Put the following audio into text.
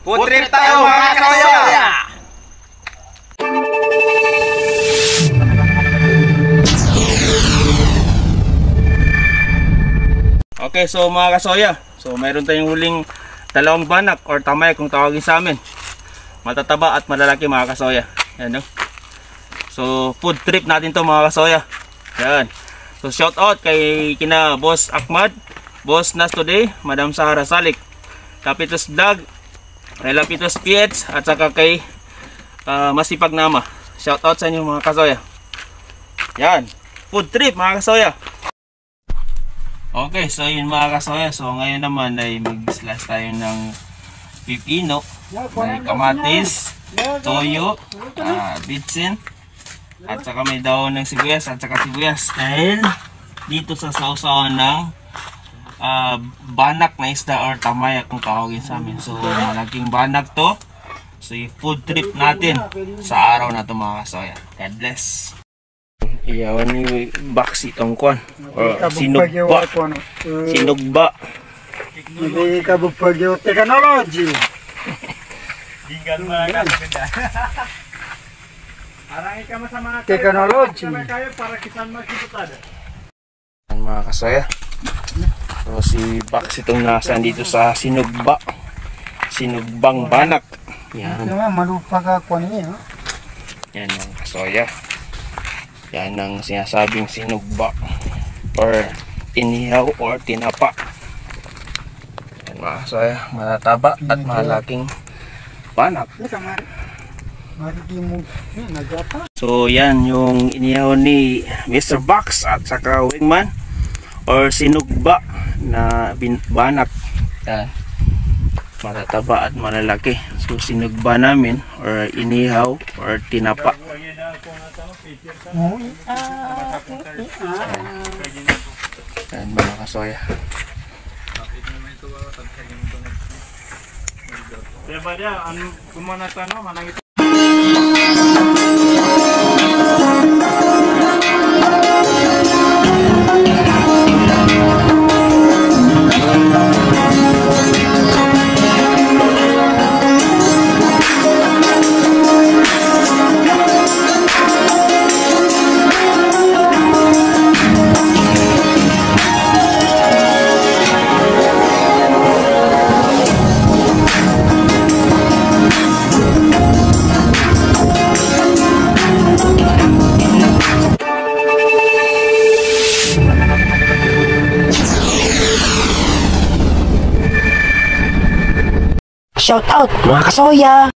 Food trip tayo mga kasoya! Okay, so mga kasoya, so mayroon tayong huling dalawang banak or tamay kung tawagin sa amin. Matataba at malalaki mga kasoya. Yan, no? So food trip natin to mga kasoya. Yan. So shout out kay kina Boss Ahmad, Boss Nas Today, Madam Sahara Salik, Lapitos Vlog, kay Lapitos PH, at saka kay Masipag Nama. Shout out sa inyo mga kasoya. Yan. Food trip mga kasoya. Okay, so yun mga kasoya. So ngayon naman ay mag-slash tayo ng pipino, may kamatis, toyo, bitsin, at saka may daon ng sibuyas at saka sibuyas. Dahil dito sa sausawan ng banak na isda or tamaya kung tawagin sa amin. So malaking banak to. So yung food trip natin sa araw na to mga kasoya. God bless. Iyawan ni baksi itong kwan or sinugba. Sinugba. Hindi ka bupagyo technology. Tinggal mga kasoya. Arang ika masama Technology. para kita magkiputada. Mga kasoya. So si baksi itong nasa dito sa sinugba. Sinugbang banak. Yan. Malupa ka kwan niya. Yan mga kasoya. Yan ang sinasabing sinugba or inihaw or tinapa. Yan mga kasoya, matataba at malaking banak. So yan yung inihaw ni Mr. Box at saka Wingman or sinugba na banak. Yan, matataba at malalaki. So sinugba namin or inihaw or tinapa. Yan mga kasoya. Diba dia, kumana tanong, manang ito. Shout out mga kasoya!